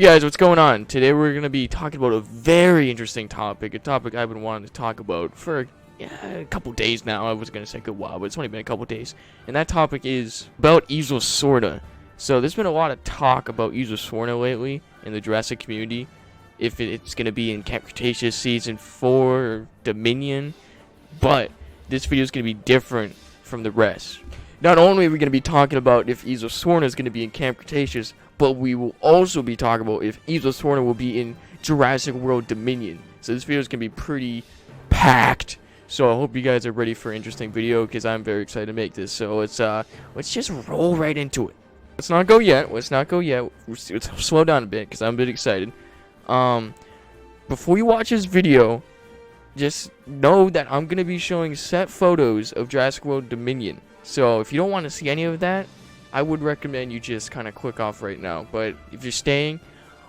Hey guys, what's going on? Today we're going to be talking about a very interesting topic, a topic I've been wanting to talk about for a couple days now. I was going to say a good while, but it's only been a couple days. And that topic is about Isla Sorna. So there's been a lot of talk about Isla Sorna lately in the Jurassic community. If it's going to be in Camp Cretaceous Season 4 or Dominion. But this video is going to be different from the rest. Not only are we going to be talking about if Isla Sorna is going to be in Camp Cretaceous, but we will also be talking about if Isla Sorna will be in Jurassic World Dominion. So this video is going to be pretty packed. So I hope you guys are ready for an interesting video because I'm very excited to make this. So let's just roll right into it. Let's not go yet. Let's slow down a bit because I'm a bit excited. Before you watch this video, just know that I'm going to be showing set photos of Jurassic World Dominion. So if you don't want to see any of that, I would recommend you just kind of click off right now. But if you're staying,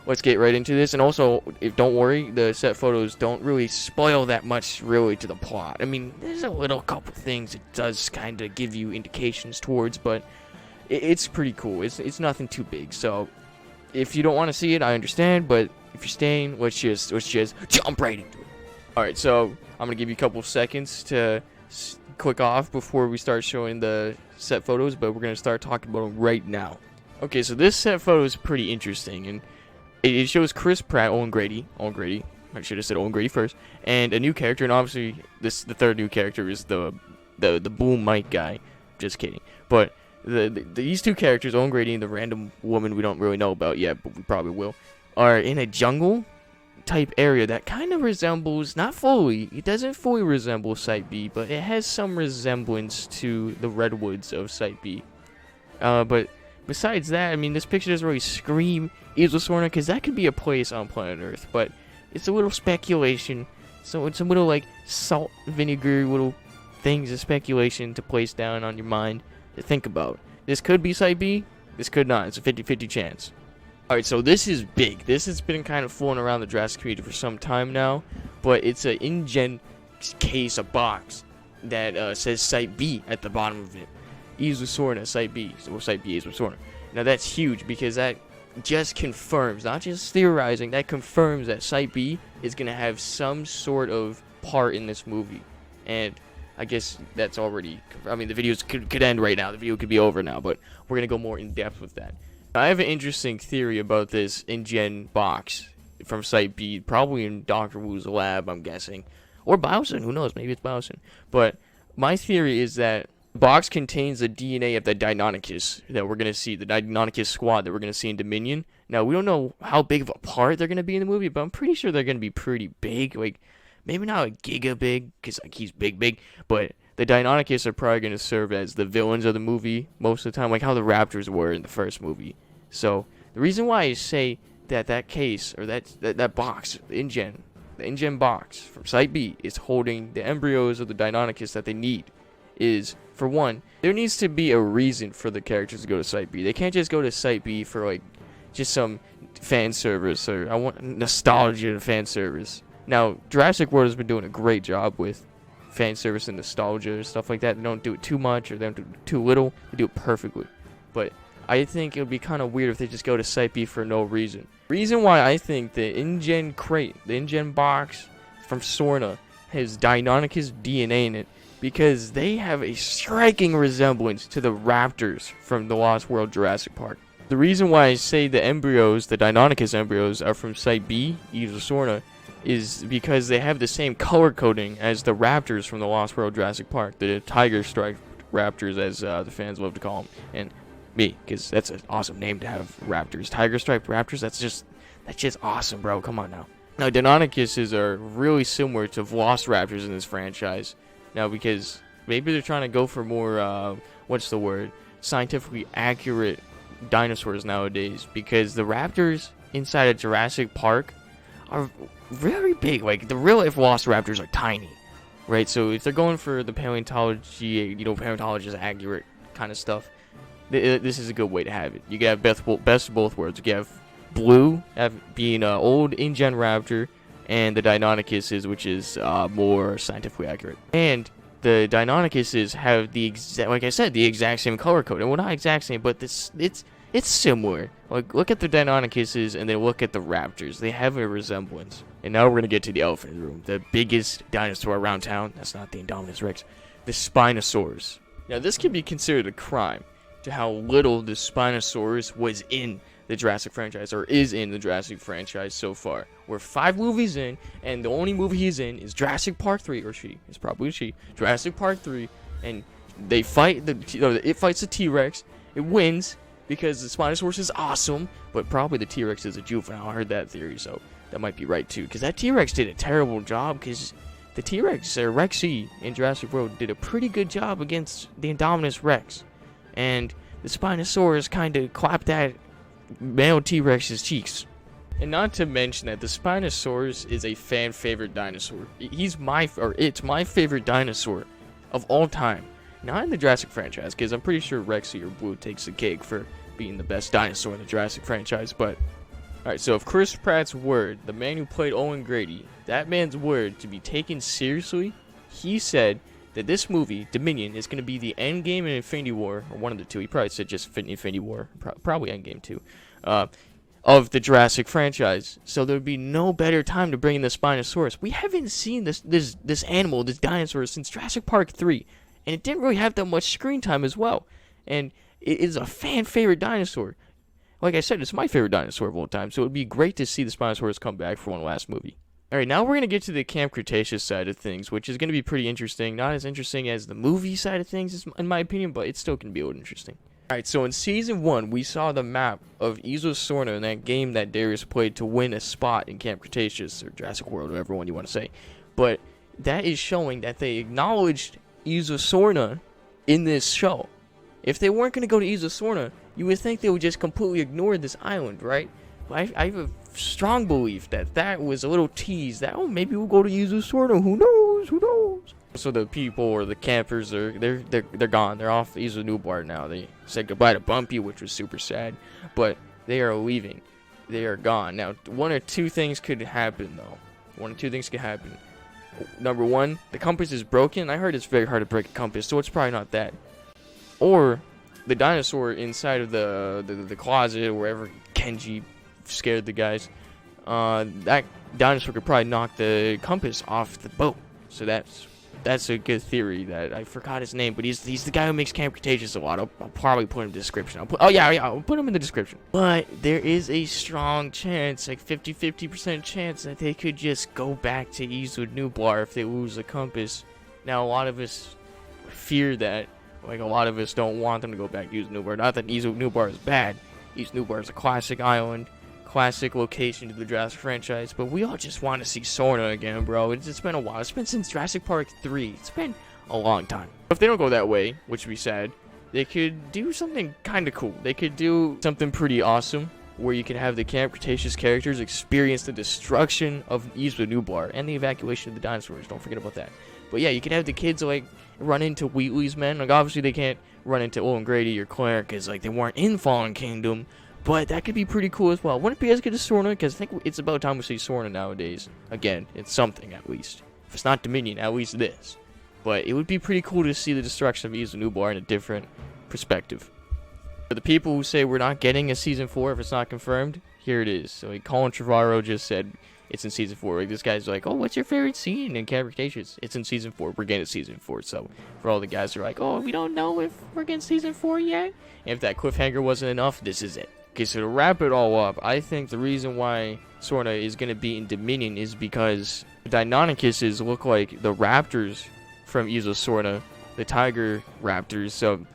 let's get right into this. And also, don't worry, the set photos don't really spoil that much really to the plot. I mean, there's a little couple things it does kind of give you indications towards, but it's pretty cool. It's nothing too big. So if you don't want to see it, I understand. But if you're staying, let's just jump right into it. All right, so I'm gonna give you a couple of seconds to click off before we start showing the set photos, but we're going to start talking about them right now. Okay, so this set photo is pretty interesting, and it shows Chris Pratt, Owen Grady, I should have said Owen Grady first, and a new character, and obviously the third new character is the boom mic guy. Just kidding. But these two characters, Owen Grady and the random woman we don't really know about yet, but we probably will, are in a jungle type area that kind of resembles, not fully, it doesn't fully resemble Site B, but it has some resemblance to the redwoods of Site B. But besides that, I mean, this picture doesn't really scream Isla Sorna, because that could be a place on planet Earth, but it's a little speculation, so it's a little like salt, vinegar, little things of speculation to place down on your mind to think about. This could be Site B, this could not, it's a 50-50 chance. Alright, so this is big. This has been kind of flown around the Jurassic community for some time now, but it's an InGen case, a box, that says Site B at the bottom of it. Isla Sorna, Site B. Well, Site B, Isla Sorna. Now that's huge because that just confirms, not just theorizing, that confirms that Site B is going to have some sort of part in this movie. And I guess that's already, I mean, the videos could end right now. The video could be over now, but we're going to go more in depth with that. I have an interesting theory about this InGen box from Site B, probably in Dr. Wu's lab, I'm guessing. Or Biosin, who knows, maybe it's Biosin. But my theory is that the box contains the DNA of the Deinonychus that we're going to see, the Deinonychus squad that we're going to see in Dominion. Now, we don't know how big of a part they're going to be in the movie, but I'm pretty sure they're going to be pretty big. Like, maybe not a giga big, because like, he's big, but the Deinonychus are probably going to serve as the villains of the movie most of the time, like how the Raptors were in the first movie. So, the reason why I say that case, or that box, the InGen box from Site B is holding the embryos of the Deinonychus that they need is, for one, there needs to be a reason for the characters to go to Site B. They can't just go to Site B for, like, just some fan service, or I want nostalgia and fan service. Now, Jurassic World has been doing a great job with fan service and nostalgia and stuff like that. They don't do it too much, or they don't do it too little. They do it perfectly. But I think it would be kind of weird if they just go to Site B for no reason. Reason why I think the InGen crate, the InGen box from Sorna has Deinonychus DNA in it, because they have a striking resemblance to the raptors from the Lost World Jurassic Park. The reason why I say the embryos, the Deinonychus embryos, are from Site B, Isla Sorna, is because they have the same color coding as the raptors from the Lost World Jurassic Park, the tiger striped raptors, as the fans love to call them, and me, because that's an awesome name to have, raptors. Tiger striped raptors, that's just awesome, bro. Come on now. Now, Deinonychuses are really similar to velociraptors in this franchise. Now, because maybe they're trying to go for more, scientifically accurate dinosaurs nowadays. Because the raptors inside of Jurassic Park are very big. Like, the real life velociraptors are tiny, right? So if they're going for the paleontology, paleontologist accurate kind of stuff, this is a good way to have it. You can have best of both worlds. You can have Blue being an old InGen raptor, and the Deinonychuses, which is more scientifically accurate. And the Deinonychuses have the exact same color code. And well, not exact same, but it's it's similar. Like, look at the Deinonychuses and then look at the raptors. They have a resemblance. And now we're going to get to the elephant in the room. The biggest dinosaur around town. That's not the Indominus Rex. The Spinosaurus. Now, this can be considered a crime to how little the Spinosaurus was in the Jurassic franchise, or is in the Jurassic franchise so far. We're 5 movies in, and the only movie he's in is Jurassic Park 3, or she, it's probably she, Jurassic Park 3, and they fight, it fights the T-Rex, it wins, because the Spinosaurus is awesome, but probably the T-Rex is a juvenile. I heard that theory, so that might be right too, because that T-Rex did a terrible job, because the T-Rex, or Rexy in Jurassic World, did a pretty good job against the Indominus Rex, and the Spinosaurus kind of clapped that male T-Rex's cheeks. And not to mention that the Spinosaurus is a fan favorite dinosaur. It's my favorite dinosaur of all time. Not in the Jurassic franchise, because I'm pretty sure Rexy or Blue takes the cake for being the best dinosaur in the Jurassic franchise, but alright, so if Chris Pratt's word, the man who played Owen Grady, that man's word to be taken seriously, he said that this movie, Dominion, is going to be the Endgame and Infinity War, or one of the two. He probably said just Infinity War, probably Endgame too, of the Jurassic franchise. So there would be no better time to bring in the Spinosaurus. We haven't seen this animal, this dinosaur, since Jurassic Park 3, and it didn't really have that much screen time as well. And it is a fan favorite dinosaur. Like I said, it's my favorite dinosaur of all time, so it would be great to see the Spinosaurus come back for one last movie. Alright, now we're going to get to the Camp Cretaceous side of things, which is going to be pretty interesting. Not as interesting as the movie side of things, in my opinion, but it still can be a little interesting. Alright, so in Season 1, we saw the map of Isla Sorna in that game that Darius played to win a spot in Camp Cretaceous, or Jurassic World, whatever one you want to say. But that is showing that they acknowledged Isla Sorna in this show. If they weren't going to go to Isla Sorna, you would think they would just completely ignore this island, right? But I have a strong belief that that was a little tease that, oh, maybe we'll go to Isla Sorna. Who knows? Who knows? So the people or the campers, they're gone. They're off Isla Nublar now. They said goodbye to Bumpy, which was super sad, but they are leaving. They are gone. Now, one or two things could happen, though. One or two things could happen. Number one, the compass is broken. I heard it's very hard to break a compass, so it's probably not that. Or the dinosaur inside of the closet, or wherever Kenji scared the guys, that dinosaur could probably knock the compass off the boat. So that's a good theory. That I forgot his name, but he's the guy who makes Camp Cretaceous a lot. I'll probably put him in the description. I'll put him in the description. But there is a strong chance, like 50% chance, that they could just go back to Isla Nublar if they lose the compass. Now, a lot of us fear that. Like, a lot of us don't want them to go back to Isla Nublar. Not that Isla Nublar is bad. Isla Nublar is a classic island, classic location to the Jurassic franchise, but we all just want to see Sorna again, bro. It's been a while. It's been since Jurassic Park 3. It's been a long time. If they don't go that way, which we said, they could do something kind of cool. They could do something pretty awesome, where you can have the Camp Cretaceous characters experience the destruction of Isla Nublar and the evacuation of the dinosaurs. Don't forget about that. But yeah, you can have the kids, like, run into Wheatley's men. Like, obviously they can't run into Owen Grady or Claire, because, like, they weren't in Fallen Kingdom. But that could be pretty cool as well. Wouldn't it be as good as Sorna? Because I think it's about time we see Sorna nowadays. Again, it's something, at least. If it's not Dominion, at least this. But it would be pretty cool to see the destruction of Isla Nublar in a different perspective. For the people who say we're not getting a Season 4 if it's not confirmed, here it is. So, like, Colin Trevorrow just said it's in Season 4. Like, this guy's like, oh, what's your favorite scene in Camp Cretaceous? It's in Season 4. We're getting Season 4. So, for all the guys who are like, oh, we don't know if we're getting Season 4 yet. And if that cliffhanger wasn't enough, this is it. Okay, so to wrap it all up, I think the reason why Sorna is going to be in Dominion is because the Deinonychuses look like the raptors from Isla Sorna, the tiger raptors, so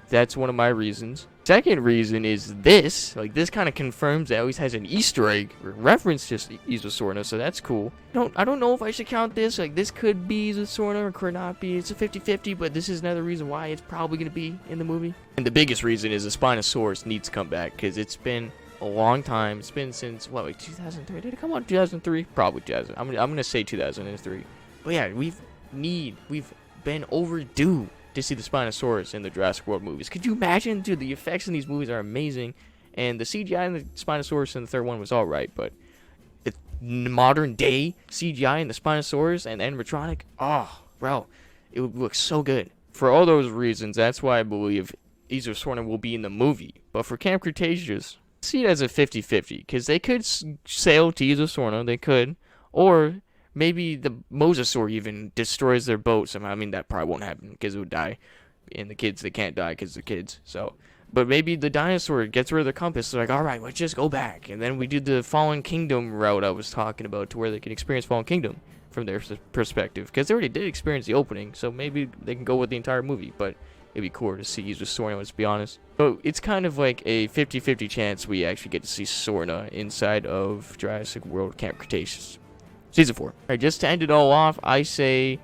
that's one of my reasons. Second reason is this, like, this kind of confirms that it always has an Easter egg or reference to Isla Sorna, so that's cool. I don't know if I should count this, like, this could be Isla Sorna or could not be. It's a 50-50, but this is another reason why it's probably going to be in the movie. And the biggest reason is the Spinosaurus needs to come back, because it's been a long time. It's been since, what, like 2003? Did it come out in 2003? Probably 2000. I'm gonna say 2003. But yeah, we've been overdue to see the Spinosaurus in the Jurassic World movies. Could you imagine? Dude, the effects in these movies are amazing, and the CGI in the Spinosaurus in the third one was alright, but the modern day CGI in the Spinosaurus and animatronic, oh, bro, it looks so good. For all those reasons, that's why I believe Isla Sorna will be in the movie. But But for Camp Cretaceous, see it as a 50-50, because they could sail to Isla Sorna, they could, or maybe the mosasaur even destroys their boat somehow. I mean, that probably won't happen because it would die, and the kids, they can't die because they're kids. So, but maybe the dinosaur gets rid of the compass. They're like, all right, let's just go back, and then we do the Fallen Kingdom route I was talking about, to where they can experience Fallen Kingdom from their perspective, because they already did experience the opening, so maybe they can go with the entire movie. But it'd be cool to see Isla Sorna, let's be honest. So it's kind of like a 50-50 chance we actually get to see Sorna inside of Jurassic World Camp Cretaceous. Season 4. Alright, just to end it all off, I say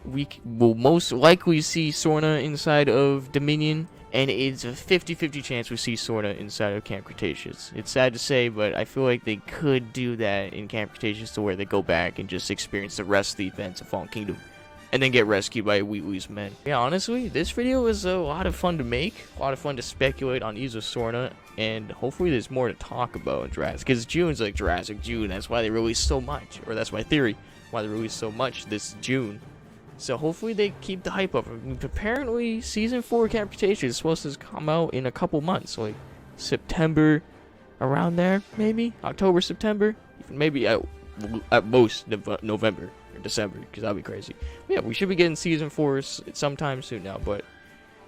we will most likely see Sorna inside of Dominion, and it's a 50-50 chance we see Sorna inside of Camp Cretaceous. It's sad to say, but I feel like they could do that in Camp Cretaceous, to where they go back and just experience the rest of the events of Fallen Kingdom, and then get rescued by Wheatley's men. Yeah, honestly, this video was a lot of fun to make, a lot of fun to speculate on Isla Sorna, and hopefully there's more to talk about in Jurassic, because June's like Jurassic June. That's why they released so much, or that's my theory, why they released so much this June. So hopefully they keep the hype up. Apparently, Season 4 Camp Cretaceous is supposed to come out in a couple months, like September, around there, maybe? October, September? Even maybe at most November or December, because that'd be crazy. But yeah, we should be getting Season 4 sometime soon now, but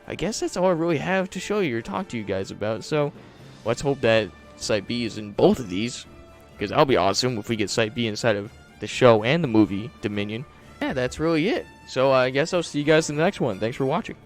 I guess that's all I really have to show you or talk to you guys about. So let's hope that Site B is in both of these, because that'll be awesome if we get Site B inside of the show and the movie Dominion. Yeah, that's really it. So I guess I'll see you guys in the next one. Thanks for watching.